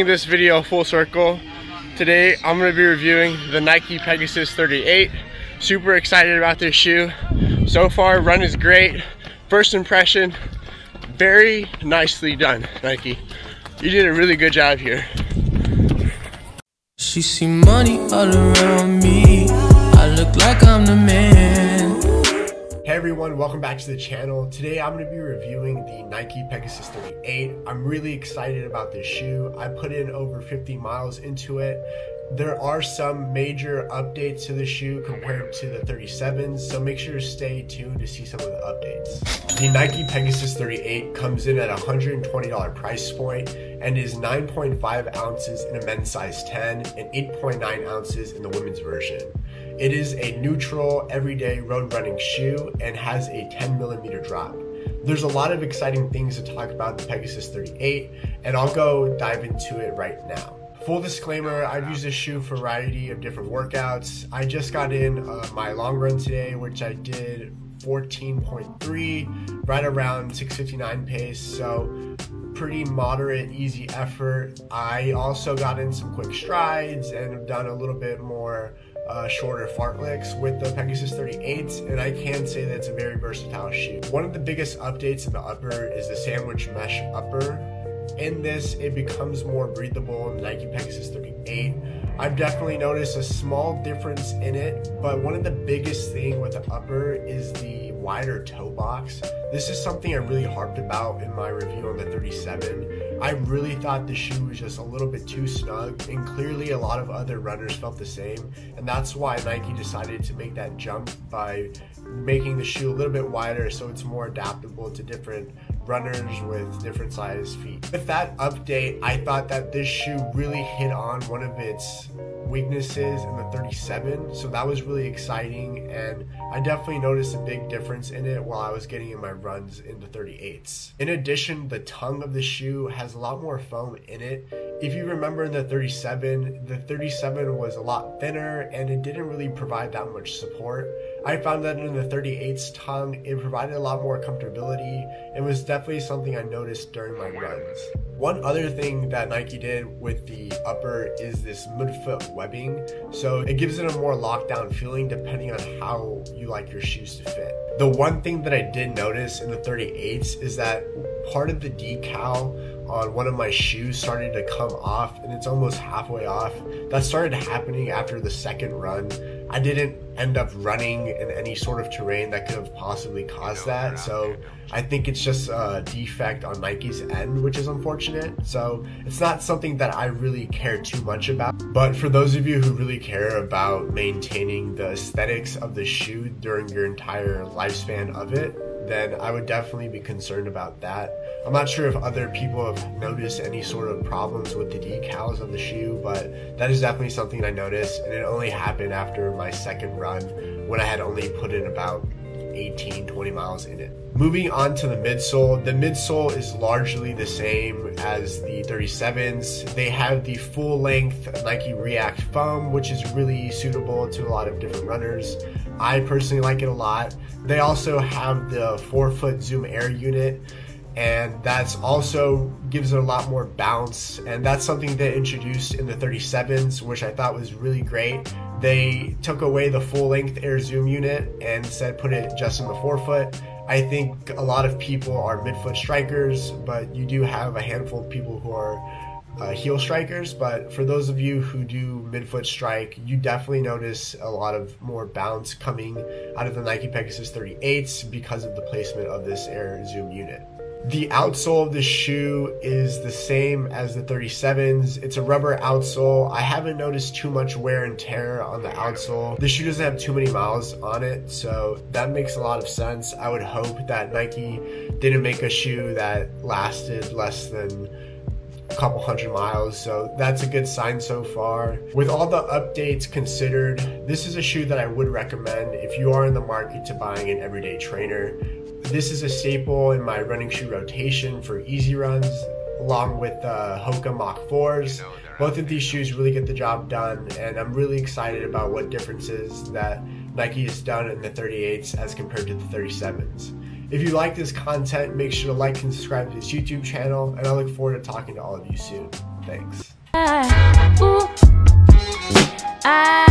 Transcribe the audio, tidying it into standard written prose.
this video full circle. Today I'm going to be reviewing the Nike Pegasus 38. Super excited about this shoe. So far, run is great. First impression, very nicely done, Nike. You did a really good job here. She see money all around me. I look like I'm the man. Hey everyone, welcome back to the channel. Today I'm going to be reviewing the Nike Pegasus 38. I'm really excited about this shoe. I put in over 50 miles into it. There are some major updates to the shoe compared to the 37s, so make sure to stay tuned to see some of the updates. The Nike Pegasus 38 comes in at a $120 price point and is 9.5 ounces in a men's size 10 and 8.9 ounces in the women's version. It is a neutral, everyday road running shoe and has a 10mm drop. There's a lot of exciting things to talk about the Pegasus 38, and I'll go dive into it right now. Full disclaimer, I've used this shoe for a variety of different workouts. I just got in my long run today, which I did 14.3, right around 6:59 pace, so pretty moderate, easy effort. I also got in some quick strides and have done a little bit more shorter fartlegs with the Pegasus 38s, and I can say that it's a very versatile shoe. One of the biggest updates in the upper is the sandwich mesh upper. In this, it becomes more breathable in the Nike Pegasus 38. I've definitely noticed a small difference in it, but one of the biggest thing with the upper is the wider toe box. This is something I really harped about in my review on the 37. I really thought the shoe was just a little bit too snug, and clearly a lot of other runners felt the same, and that's why Nike decided to make that jump by making the shoe a little bit wider so it's more adaptable to different runners with different size feet. With that update, I thought that this shoe really hit on one of its weaknesses in the 37, so that was really exciting, and I definitely noticed a big difference in it while I was getting in my runs in the 38s. In addition, the tongue of the shoe has a lot more foam in it. If you remember in the 37 was a lot thinner and it didn't really provide that much support. I found that in the 38's tongue, it provided a lot more comfortability. It was definitely something I noticed during my runs. One other thing that Nike did with the upper is this midfoot webbing. So it gives it a more lockdown feeling depending on how you like your shoes to fit. The one thing that I did notice in the 38s is that part of the decal on one of my shoes started to come off, and it's almost halfway off. That started happening after the second run. I didn't end up running in any sort of terrain that could have possibly caused that, so I think it's just a defect on Nike's end, which is unfortunate. So it's not something that I really care too much about, but for those of you who really care about maintaining the aesthetics of the shoe during your entire lifespan of it, then I would definitely be concerned about that. I'm not sure if other people have noticed any sort of problems with the decals of the shoe, but that is definitely something I noticed, and it only happened after my second run when I had only put in about 18-20 miles in it. Moving on to the midsole is largely the same as the 37s. They have the full length Nike React foam, which is really suitable to a lot of different runners. I personally like it a lot. They also have the 4-foot Zoom Air unit, and that's also gives it a lot more bounce, and that's something they introduced in the 37s, which I thought was really great. They took away the full-length Air Zoom unit and said put it just in the 4-foot. I think a lot of people are midfoot strikers, but you do have a handful of people who are heel strikers. But for those of you who do midfoot strike, you definitely notice a lot of more bounce coming out of the Nike Pegasus 38s because of the placement of this Air Zoom unit. The outsole of the shoe is the same as the 37s. It's a rubber outsole. I haven't noticed too much wear and tear on the outsole. The shoe doesn't have too many miles on it, so that makes a lot of sense. I would hope that Nike didn't make a shoe that lasted less than a couple hundred miles, so that's a good sign so far. With all the updates considered, this is a shoe that I would recommend if you are in the market to buying an everyday trainer. This is a staple in my running shoe rotation for easy runs, along with the Hoka Mach 4s. Both of these shoes really get the job done, and I'm really excited about what differences that Nike has done in the 38s as compared to the 37s. If you like this content, make sure to like and subscribe to this YouTube channel, and I look forward to talking to all of you soon. Thanks. Ooh, I